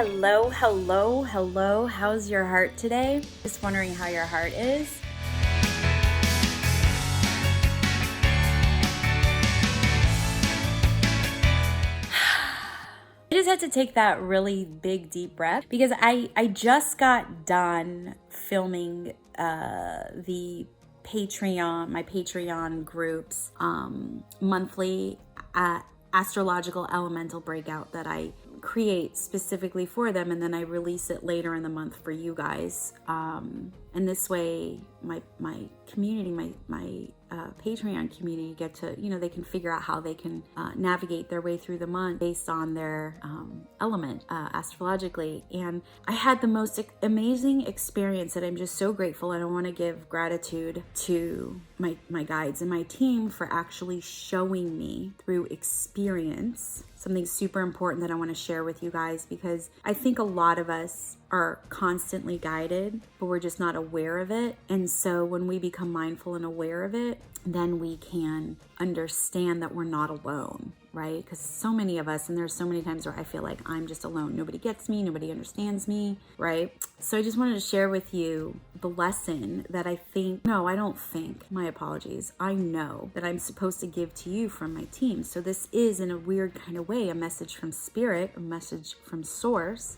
Hello, hello, hello. How's your heart today? Just wondering how your heart is. I just had to take that really big deep breath because I just got done filming the Patreon, my Patreon groups monthly astrological elemental breakout that I create specifically for them, and then I release it later in the month for you guys. And this way my community, my Patreon community get to, they can figure out how they can navigate their way through the month based on their element astrologically. And I had the most amazing experience that I'm just so grateful, and I want to give gratitude to my guides and my team for actually showing me through experience something super important that I want to share with you guys, because I think a lot of us are constantly guided, but we're just not aware of it. And so when we become mindful and aware of it, then we can understand that we're not alone, right? Because so many of us, and there's so many times where I feel like I'm just alone. Nobody gets me, nobody understands me, right? So I just wanted to share with you the lesson that my apologies. I know that I'm supposed to give to you from my team. So this is, in a weird kind of way, a message from spirit, a message from source.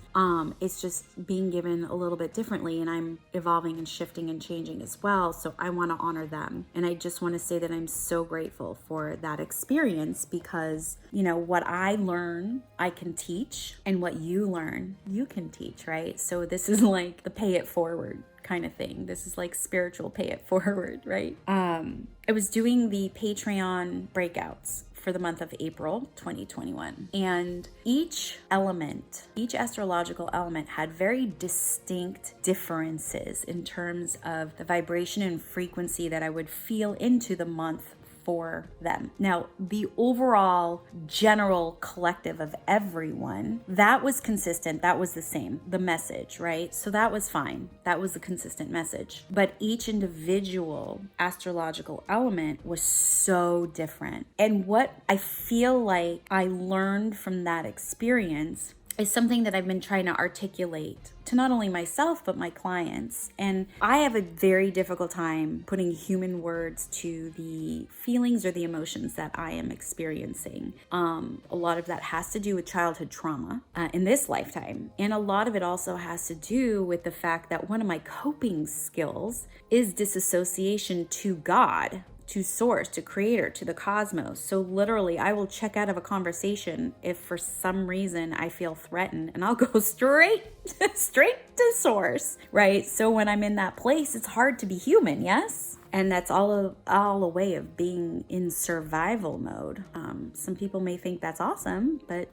It's just being given a little bit differently, and I'm evolving and shifting and changing as well. So I want to honor them. And I just want to say that I'm so grateful for that experience, because, what I learn, I can teach, and what you learn, you can teach, right? So this is like the pay it forward kind of thing. This is like spiritual pay it forward, right? I was doing the Patreon breakouts for the month of April 2021. And each astrological element had very distinct differences in terms of the vibration and frequency that I would feel into the month for them. Now, the overall general collective of everyone, that was consistent. That was the same, the message, right? So that was fine. That was the consistent message. But each individual astrological element was so different. And what I feel like I learned from that experience is something that I've been trying to articulate to not only myself, but my clients. And I have a very difficult time putting human words to the feelings or the emotions that I am experiencing. A lot of that has to do with childhood trauma in this lifetime. And a lot of it also has to do with the fact that one of my coping skills is disassociation to God, to source, to creator, to the cosmos. So literally, I will check out of a conversation if for some reason I feel threatened, and I'll go straight to source, right? So when I'm in that place, it's hard to be human, yes? And that's all a way of being in survival mode. Some people may think that's awesome, but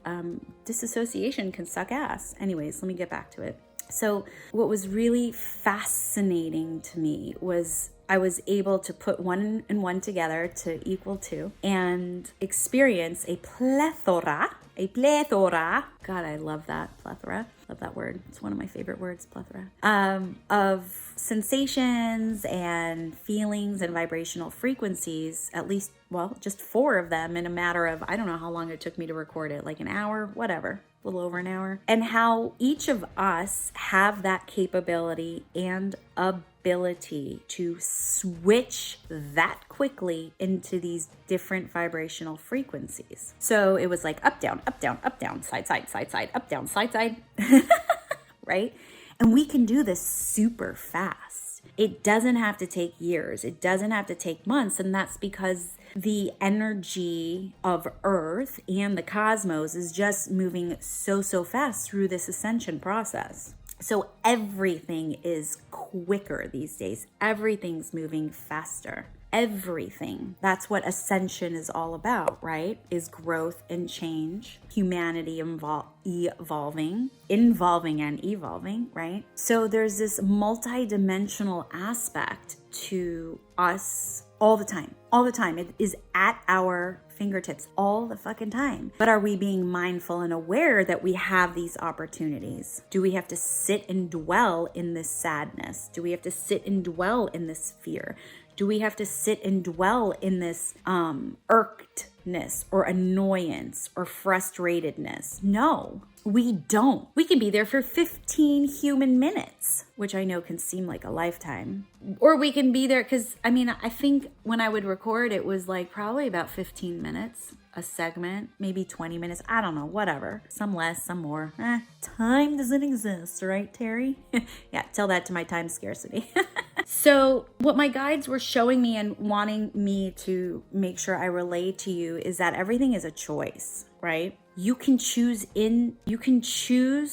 disassociation can suck ass. Anyways, let me get back to it. So what was really fascinating to me was I was able to put one and one together to equal two and experience a plethora. God, I love that, plethora. Love that word. It's one of my favorite words, plethora. Of sensations and feelings and vibrational frequencies, at least, just 4 of them in a matter of, I don't know how long it took me to record it, like an hour, whatever. A little over an hour. And how each of us have that capability and ability to switch that quickly into these different vibrational frequencies. So it was like up, down, side, side, up, down, side, right? And we can do this super fast. It doesn't have to take years. It doesn't have to take months. And that's because the energy of Earth and the cosmos is just moving so fast through this ascension process. So everything is quicker these days. Everything's moving faster. Everything. That's what ascension is all about, right? Is growth and change, humanity evolving and evolving, right? So there's this multi-dimensional aspect to us all the time. It is at our fingertips all the fucking time. But are we being mindful and aware that we have these opportunities? Do we have to sit and dwell in this sadness? Do we have to sit and dwell in this fear? Do we have to sit and dwell in this irkedness or annoyance or frustratedness? No. We don't. We can be there for 15 human minutes, which I know can seem like a lifetime. Or we can be there because, I think when I would record, it was like probably about 15 minutes, a segment, maybe 20 minutes. I don't know, whatever. Some less, some more. Time doesn't exist, right, Terrie? Yeah, tell that to my time scarcity. So what my guides were showing me and wanting me to make sure I relay to you is that everything is a choice, right? You can choose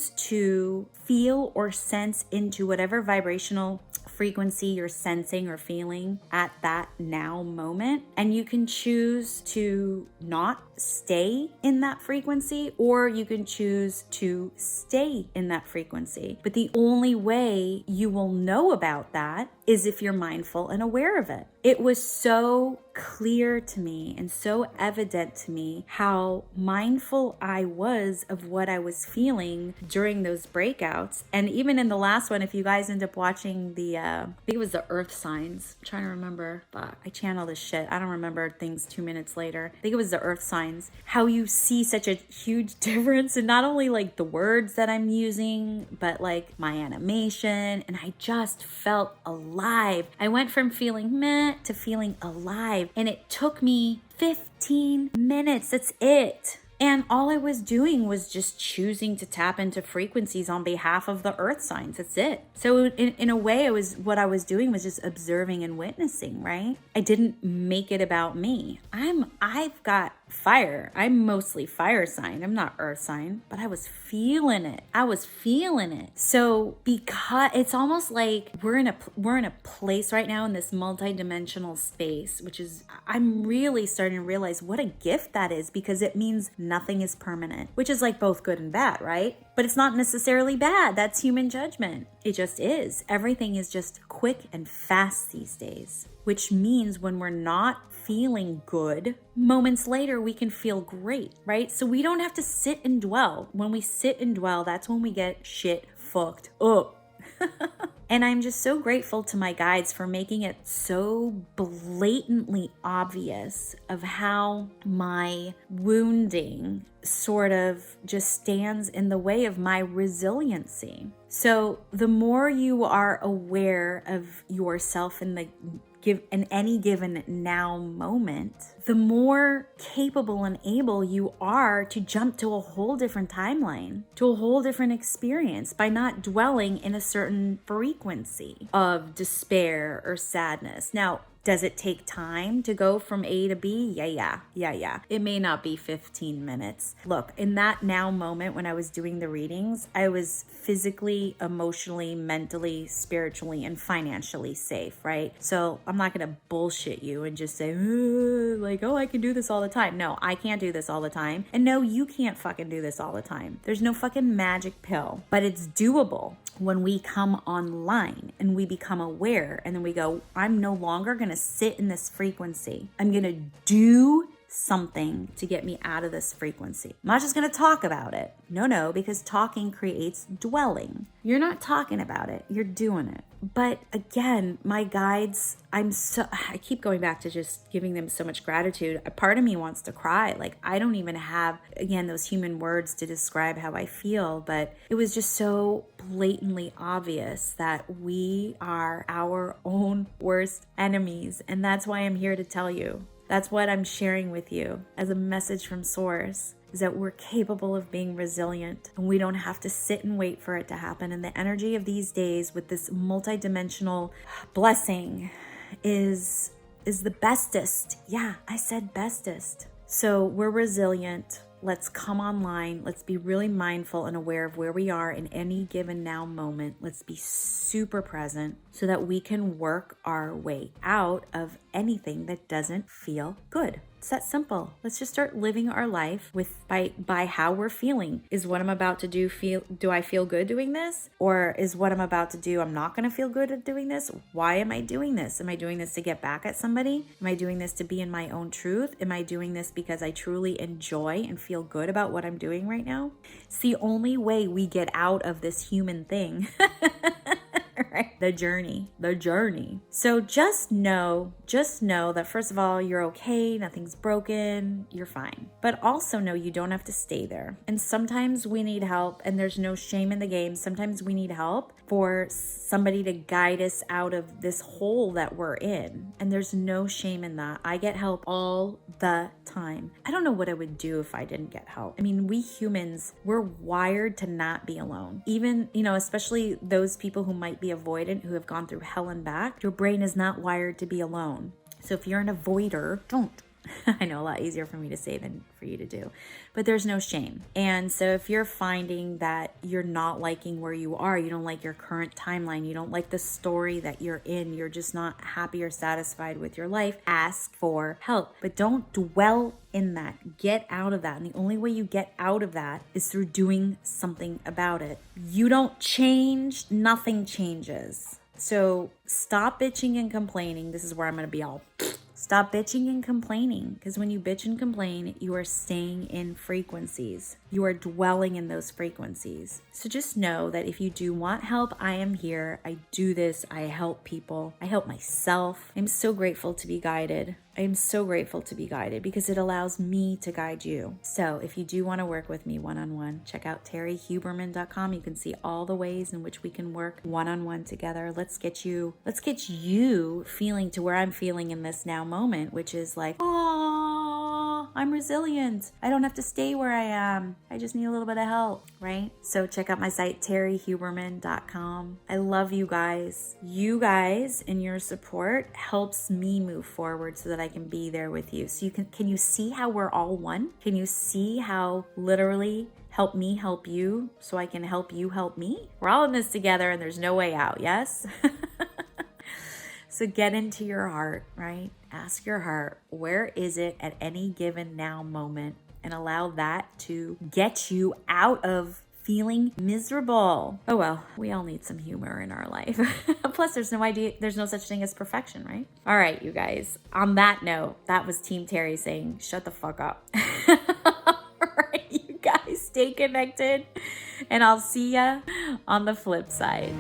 to feel or sense into whatever vibrational frequency you're sensing or feeling at that now moment. And you can choose to not stay in that frequency, or you can choose to stay in that frequency. But the only way you will know about that is if you're mindful and aware of it. It was so clear to me and so evident to me how mindful I was of what I was feeling during those breakouts. And even in the last one, if you guys end up watching I think it was the earth signs. I'm trying to remember, but I channel this shit. I don't remember things 2 minutes later. I think it was the earth signs. How you see such a huge difference in not only like the words that I'm using, but like my animation. And I just felt alive. I went from feeling meh to feeling alive. And it took me 15 minutes. That's it. And all I was doing was just choosing to tap into frequencies on behalf of the earth signs. That's it. So in a way, what I was doing was just observing and witnessing, right? I didn't make it about me. I've got fire. I'm mostly fire sign. I'm not earth sign, but I was feeling it. So because it's almost like we're in a place right now in this multidimensional space, which is, I'm really starting to realize what a gift that is, because it means nothing is permanent, which is like both good and bad, right? But it's not necessarily bad. That's human judgment. It just is. Everything is just quick and fast these days, which means when we're not feeling good, moments later we can feel great, right? So we don't have to sit and dwell. When we sit and dwell, that's when we get shit fucked up. And I'm just so grateful to my guides for making it so blatantly obvious of how my wounding sort of just stands in the way of my resiliency. So the more you are aware of yourself in any given now moment, the more capable and able you are to jump to a whole different timeline, to a whole different experience by not dwelling in a certain frequency of despair or sadness. Now, does it take time to go from A to B? Yeah. It may not be 15 minutes. Look, in that now moment when I was doing the readings, I was physically, emotionally, mentally, spiritually, and financially safe, right? So I'm not going to bullshit you and just say, I can do this all the time. No, I can't do this all the time. And no, you can't fucking do this all the time. There's no fucking magic pill, but it's doable when we come online and we become aware, and then we go, I'm no longer going to sit in this frequency. I'm going to do something to get me out of this frequency. I'm not just going to talk about it. No, because talking creates dwelling. You're not talking about it. You're doing it. But again, my guides, I keep going back to just giving them so much gratitude. A part of me wants to cry. Like, I don't even have, again, those human words to describe how I feel, but it was just so blatantly obvious that we are our own worst enemies. And that's why I'm here to tell you. That's what I'm sharing with you as a message from Source, is that we're capable of being resilient, and we don't have to sit and wait for it to happen. And the energy of these days with this multidimensional blessing is the bestest. Yeah, I said bestest. So we're resilient. Let's come online. Let's be really mindful and aware of where we are in any given now moment. Let's be super present so that we can work our way out of anything that doesn't feel good. It's that simple. Let's just start living our life by how we're feeling. Is what I'm about to do I feel good doing this? Or is what I'm about to do, I'm not going to feel good at doing this? Why am I doing this? Am I doing this to get back at somebody? Am I doing this to be in my own truth? Am I doing this because I truly enjoy and feel good about what I'm doing right now? It's the only way we get out of this human thing. right? The journey. So just know that first of all, you're okay. Nothing's broken. You're fine. But also know you don't have to stay there. And sometimes we need help, and there's no shame in the game. Sometimes we need help for somebody to guide us out of this hole that we're in. And there's no shame in that. I get help all the time. I don't know what I would do if I didn't get help. I mean, we humans, we're wired to not be alone. Even, especially those people who might be avoidant, who have gone through hell and back, your brain is not wired to be alone. So if you're an avoider, don't. I know, a lot easier for me to say than for you to do, but there's no shame. And so if you're finding that you're not liking where you are, you don't like your current timeline, you don't like the story that you're in, you're just not happy or satisfied with your life, ask for help. But don't dwell in that. Get out of that. And the only way you get out of that is through doing something about it. You don't change, nothing changes. So stop bitching and complaining. This is where I'm going to be all... Stop bitching and complaining, because when you bitch and complain, you are staying in frequencies. You are dwelling in those frequencies. So just know that if you do want help, I am here. I do this. I help people. I help myself. I'm so grateful to be guided. I am so grateful to be guided because it allows me to guide you. So if you do want to work with me one-on-one, check out terriehuberman.com. You can see all the ways in which we can work one-on-one together. Let's get you feeling to where I'm feeling in this now moment, which is like, oh, I'm resilient. I don't have to stay where I am. I just need a little bit of help, right? So check out my site, terriehuberman.com. I love you guys. You guys and your support helps me move forward so that I can be there with you. So can you see how we're all one? Can you see how literally help me help you so I can help you help me? We're all in this together and there's no way out, yes? So get into your heart, right? Ask your heart, where is it at any given now moment? And allow that to get you out of feeling miserable. Oh well, we all need some humor in our life. Plus, there's no such thing as perfection, right? All right, you guys. On that note, that was Team Terrie saying, shut the fuck up. All right, you guys, stay connected, and I'll see ya on the flip side.